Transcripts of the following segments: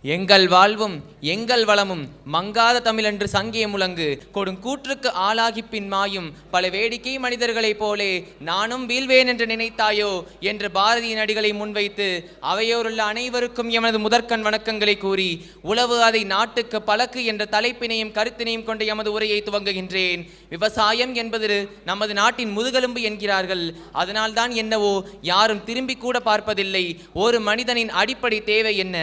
எங்கள் வாழ்வும் எங்கள் வளமும் மங்காத தமிழென்று சங்கே முழங்கு கொடுங்கூற்றுக்கு ஆளாகி பின் மாயும் பல வேடிக்கை மனிதர்களைப் போலே நானும் வீழ்வேன் என்று நினைத்தாயோ என்று பாரதியின் அடிகளை முன்வைத்து அவையோருள்ள அனைவருக்கும் எமது முதற்கண் வணக்கங்களை கூறி உழவு அதை நாட்டுக்கு பழக்கு என்ற தலைப்பினையும் கருத்தினையும் கொண்ட எமது உரையை துவங்குகின்றேன். விவசாயம் என்பது நமது நாட்டின் முதுகெலும்பு என்கிறார்கள். அதனால்தான் என்னவோ யாரும் திரும்பி கூட பார்ப்பதில்லை. ஒரு மனிதனின் அடிப்படை தேவை என்ன?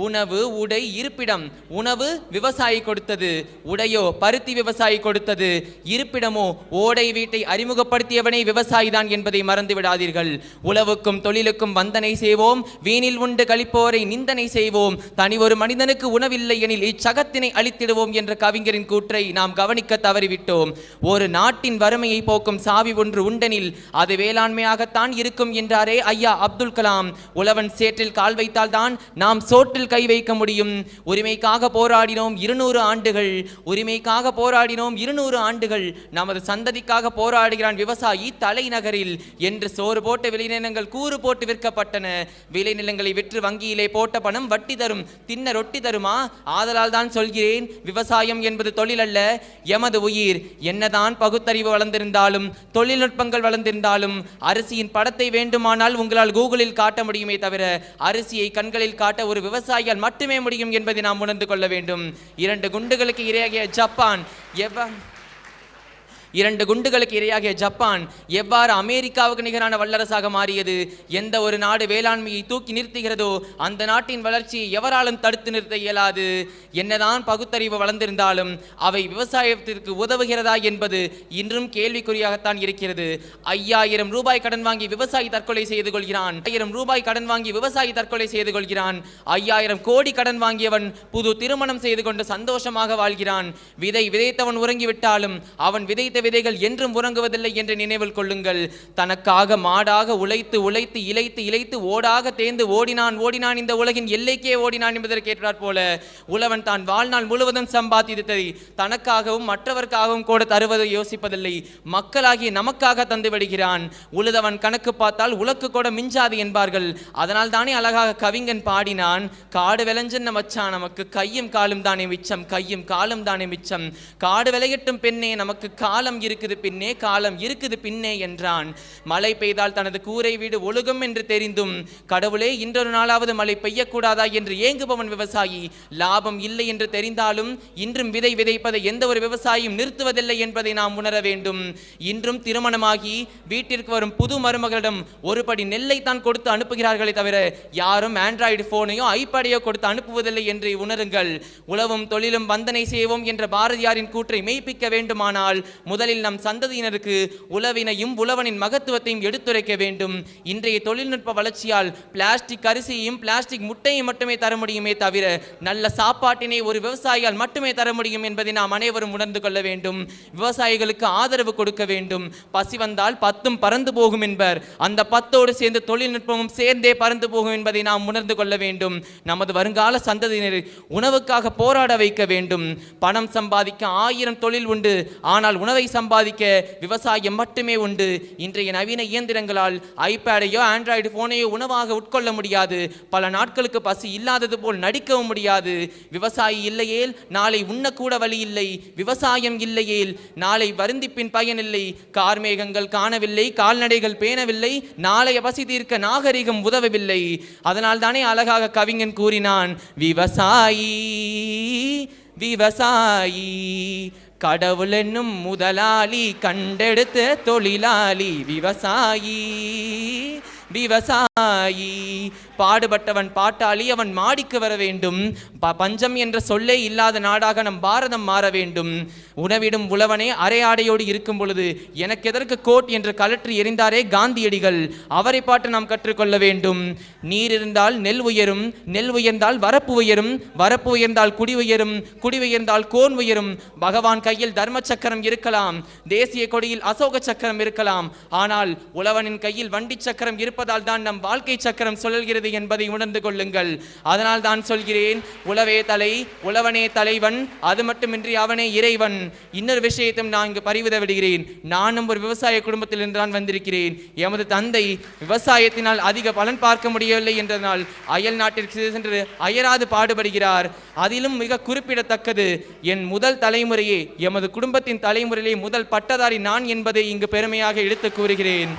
உணவு, உடை, இருப்பிடம். உணவு விவசாயி கொடுத்தது, உடையோ பருத்தி விவசாயி கொடுத்தது, இருப்பிடமோ ஓடை வீட்டை அறிமுகப்படுத்தியவனே விவசாயி தான் என்பதை மறந்து விடாதீர்கள். உழவுக்கும் தொழிலுக்கும் வந்தனை செய்வோம், வீணில் உண்டு கழிப்போரை நிந்தனை செய்வோம், தனி ஒரு மனிதனுக்கு உணவில்லை எனில் இச்சகத்தினை அழித்திடுவோம் என்ற கவிஞரின் கூற்றை நாம் கவனிக்க தவறிவிட்டோம். ஒரு நாட்டின் வறுமையை போக்கும் சாவி ஒன்று உண்டெனில் அது வேளாண்மையாகத்தான் இருக்கும் என்றாரே ஐயா அப்துல் கலாம். உழவன் சேற்றில் கால் வைத்தால் தான் நாம் சோற்றில் கை வைக்க முடியும். உரிமைக்காக போராடினோம் 200 ஆண்டுகள், உரிமைக்காக போராடினோம் 200 ஆண்டுகள். நமது சந்ததிக்காக போராடுகிறான் விவசாயி தலைநகரில் என்று சோறு போட்ட விளைநிலங்கள் கூறு போட்டு விற்கப்பட்டன. விளைநிலங்களை விற்று வங்கியிலே போட்ட பணம் வட்டி தரும், தின்ன ரொட்டி தருமா? ஆதலால் தான் சொல்கிறேன், விவசாயம் என்பது தொழில் அல்ல, எமது உயிர். என்னதான் பகுத்தறிவு வளர்ந்திருந்தாலும் தொழில்நுட்பங்கள் வளர்ந்திருந்தாலும் அரிசியின் படத்தை வேண்டுமானால் உங்களால் கூகுளில் காட்ட முடியுமே தவிர அரிசியை கண்களில் காட்ட ஒரு விவசாயியால் மட்டுமே முடியும் என்பதை நாம் உணர்ந்து கொள்ள வேண்டும். 2 குண்டுகளுக்கு இரையாகிய ஜப்பான் எவ்வாறு அமெரிக்காவுக்கு நிகரான வல்லரசாக மாறியது? எந்த ஒரு நாடு வேளாண்மையை தூக்கி நிறுத்துகிறதோ அந்த நாட்டின் வளர்ச்சியை எவராலும் தடுத்து நிறுத்த இயலாது. என்னதான் பகுத்தறிவு வளர்ந்திருந்தாலும் அவை விவசாயத்திற்கு உதவுகிறதா என்பது இன்றும் கேள்விக்குறியாகத்தான் இருக்கிறது. 5000 ரூபாய் கடன் வாங்கி விவசாயி தற்கொலை செய்து கொள்கிறான். 1000 ரூபாய் கடன் வாங்கி விவசாயி தற்கொலை செய்து கொள்கிறான். 5000 கோடி கடன் வாங்கியவன் புது திருமணம் செய்து கொண்டு சந்தோஷமாக வாழ்கிறான். விதை விதைத்தவன் உறங்கிவிட்டாலும் அவன் விதைத்த விதைகள் என்றும் உறங்குவதில்லை என்று நினைவில் கொள்ளுங்கள். தனக்காக மாடாக உழைத்து உழைத்து இழைத்து இழைத்து ஓடாக தேர்ந்து ஓடினான் இந்த உலகின் எல்லைக்கே ஓடினான் என்பதற்கேற்றாற் போல உழவன் தான் வாழ்நாள் முழுவதும் சம்பாதித்ததை தனக்காகவும் மற்றவர்க்காகவும் கூட தருவதை யோசிப்பதில்லை. மக்களாகிய நமக்காக தந்து விடுகிறான். உழுதவன் கணக்கு பார்த்தால் உலக்கு கூட மிஞ்சாது என்பார்கள். அதனால் தானே அழகாக கவிஞன் பாடினான், காடு விளைஞ்சன்ன மச்சான் நமக்கு கையும் காலும் தானே மிச்சம், கையும் காலும் தானே மிச்சம், காடு விளையட்டும் பெண்ணே நமக்கு காலம் இருக்குது பின்னே, காலம் இருக்குது பின்னே என்றான். மழை பெய்தால் தனது கூரை வீடு ஒழுகும் என்று தெரிந்தும் கடவுளே இன்றொரு நாளாவது மழை பெய்யக்கூடாதா என்று ஏங்குபவன் விவசாயி. லாபம் இல்லை என்று தெரிந்தாலும் இன்றும் விதை விதைப்பதை எந்த ஒரு விவசாயியும் நிறுத்துவதில்லை என்பதை நாம் உணர வேண்டும். இன்றும் திருமணமாகி வீட்டிற்கு வரும் புது மருமகளிடம் ஒரு படி நெல்லை தான் கொடுத்து அனுப்புகிறார்களே தவிர யாரும் ஆண்ட்ராய்டு போனையோ ஐபேடையோ கொடுத்து அனுப்புவதில்லை என்று உணருங்கள். உழவும் தொழிலும் வந்தனை செய்வோம் என்ற பாரதியாரின் கூற்றை மெய்ப்பிக்க வேண்டுமானால் முதலில் நம் சந்ததியினருக்கு உழவினையும் உழவனின் மகத்துவத்தையும் எடுத்துரைக்க வேண்டும். இன்றைய தொழில்நுட்ப வளர்ச்சியால் பிளாஸ்டிக் அரிசியையும் பிளாஸ்டிக் முட்டையும் மட்டுமே தர முடியுமே தவிர நல்ல சாப்பாட்டினை ஒரு விவசாயியால் மட்டுமே தர முடியும் என்பதை நாம் அனைவரும் உணர்ந்து கொள்ள வேண்டும். விவசாயிகளுக்கு ஆதரவு கொடுக்க வேண்டும். பசி வந்தால் 10ம் பறந்து போகும் என்பர். அந்த 10ஓடு சேர்ந்து தொழில்நுட்பமும் சேர்ந்தே பறந்து போகும் என்பதை நாம் உணர்ந்து கொள்ள வேண்டும். நமது வருங்கால சந்ததியினர் உணவுக்காக போராட வைக்க வேண்டும். பணம் சம்பாதிக்க 1000 தொழில் உண்டு, ஆனால் உணவை சம்பாதிக்க விவசாயம் மட்டுமே உண்டு. இன்றைய நவீன இயந்திரங்களால் ஐபேடையோ ஆண்ட்ராய்டு போனையோ உணவாக உட்கொள்ள முடியாது. பல நாட்களுக்கு பசி இல்லாதது போல் நடிக்கவும் முடியாது. விவசாயி இல்லையேல் நாளை உண்ணக்கூட வழி இல்லை. விவசாயம் இல்லையேல் நாளை வருந்திப்பின் பயனில்லை. கார்மேகங்கள் காணவில்லை, கால்நடைகள் பேணவில்லை, நாளைய பசி தீர்க்க நாகரிகம் உதவவில்லை. அதனால் தானே அழகாக கவிஞன் கூறினான், விவசாயி விவசாயி கடவுள் என்னும் முதலாளி கண்டெடுத்த தொழிலாளி விவசாயி விவசாயி. பாடுபட்டவன் பாட்டாளி, அவன் மாடிக்கு வர வேண்டும். பஞ்சம் என்ற சொல்லே இல்லாத நாடாக நம் பாரதம் மாற வேண்டும். உணவிடும் உழவனே அரையாடையோடு இருக்கும் பொழுது எனக்கு எதற்கு கோட் என்று கலற்றி எறிந்தாரே காந்தியடிகள், அவரை பாட்டு நாம் கற்றுக்கொள்ள வேண்டும். நீர் இருந்தால் நெல் உயரும், நெல் உயர்ந்தால் வரப்பு உயரும், வரப்பு உயர்ந்தால் குடி உயரும், குடி உயர்ந்தால் கோன் உயரும். பகவான் கையில் தர்ம சக்கரம் இருக்கலாம், தேசிய கொடியில் அசோக சக்கரம் இருக்கலாம், ஆனால் உழவனின் கையில் வண்டி சக்கரம் இருப்பதால் தான் நம் வாழ்க்கை சக்கரம் சுழல்கிறது இருக்கிறது என்பதை உணர்ந்து கொள்ளுங்கள். அதனால் தான் சொல்கிறேன், உழவே தலை, உழவனே தலைவன், அது மட்டுமின்றி அவனே இறைவன். இன்னொரு விஷயத்தையும் நான் இங்கு பறிவிட விடுகிறேன். நானும் ஒரு விவசாய குடும்பத்தில் இருந்து வந்திருக்கிறேன். எமது தந்தை விவசாயத்தினால் அதிக பலன் பார்க்க முடியவில்லை என்றதனால் அயல் நாட்டிற்கு சென்று அயராது பாடுபடுகிறார். அதிலும் மிக குறிப்பிடத்தக்கது, என் முதல் தலைமுறையே, எமது குடும்பத்தின் தலைமுறையிலே முதல் பட்டதாரி நான் என்பதை இங்கு பெருமையாக எடுத்து கூறுகிறேன்.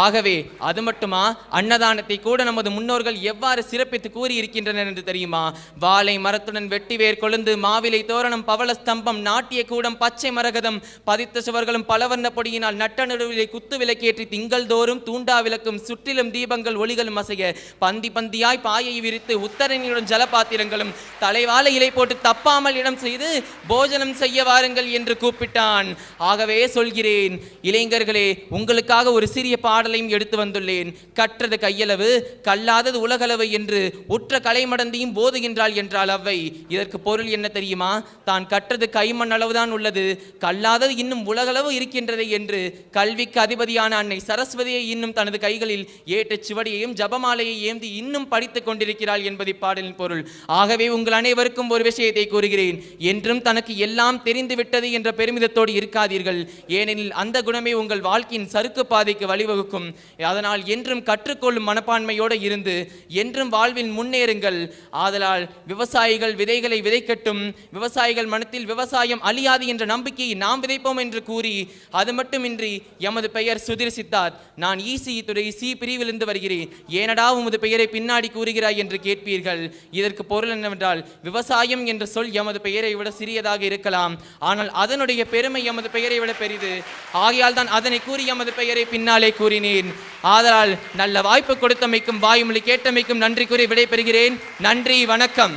ஆகவே அது மட்டுமா, அன்னதானத்தை கூட நமது முன்னோர்கள் எவ்வாறு சிறப்பித்து கூறியிருக்கின்றனர் என்று தெரியுமா? வாழை மரத்துடன் வெட்டிவேர் கொழுந்து, மாவிலை தோரணம், பவள ஸ்தம்பம், நாட்டிய கூடம், பச்சை மரகதம் பதித்த சுவர்களும் பலவர்ண பொடியினால் நட்ட நடுவிலே குத்து விளக்கேற்றி திங்கள் தோறும் தூண்டா விளக்கும், சுற்றிலும் தீபங்கள் ஒளிகளும் அசைய, பந்தி பந்தியாய் பாயை விரித்து உத்தரணியுடன் ஜலபாத்திரங்களும் தலைவாழை இலை போட்டு தப்பாமல் இடம் செய்து போஜனம் செய்ய வாருங்கள் என்று கூப்பிட்டான். ஆகவே சொல்கிறேன், இளைஞர்களே, உங்களுக்காக ஒரு சிறிய பாடலையும் எடுத்து வந்துள்ளேன். கற்றது கையளவு, கல்லாதது உலகளவு என்று உற்ற கலைமடந்தையும் போதுகின்றாள் என்றால் அவ்வை. இதற்கு பொருள் என்ன தெரியுமா? தான் கற்றது கைமண் அளவுதான் உள்ளது, கல்லாதது இன்னும் உலகளவு இருக்கின்றது என்று கல்விக்கு அதிபதியான அன்னை சரஸ்வதியை இன்னும் தனது கைகளில் ஏற்ற சுவடியையும் ஜபமாலையை ஏந்தி இன்னும் படித்துக் கொண்டிருக்கிறாள் என்பது பாடலின் பொருள். ஆகவே உங்கள் அனைவருக்கும் ஒரு விஷயத்தை கூறுகிறேன். என்றும் தனக்கு எல்லாம் தெரிந்து விட்டது என்ற பெருமிதத்தோடு இருக்காதீர்கள். ஏனெனில் அந்த குணமே உங்கள் வாழ்க்கையின் சறுக்கு பாதைக்கு வழிவகுக்கும். அதனால் என்றும் கற்றுக்கொள்ளும் மனப்பான்மையோடு இருந்து என்றும் வாழ்வில் முன்னேறுங்கள். ஆதலால் விவசாயிகள் விதைகளை விதைக்கட்டும், விவசாயிகள் மனத்தில் விவசாயம் அழியாது என்ற நம்பிக்கையை நாம் விதைப்போம் என்று கூறி, அது மட்டுமின்றி எமது பெயர் சுதிர் சித்தார்த், நான் இசி துறை சி பிரிவிலிருந்து வருகிறேன். ஏனடா உமது பெயரை பின்னாடி கூறுகிறாய் என்று கேட்பீர்கள். இதற்கு பொருள் என்னவென்றால், விவசாயம் என்ற சொல் எமது பெயரை விட சிறியதாக இருக்கலாம், ஆனால் அதனுடைய பெருமை எமது பெயரை விட பெரிது. ஆகையால் தான் அதனை கூறி எமது பெயரை பின்னாலே கூறினேன். ஆதலால் நல்ல வாய்ப்பு கொடுத்தமைக்கும் வாய்மொழி கேட்டமைக்கும் நன்றி கூறி விடை பெறுகிறேன். நன்றி, வணக்கம்.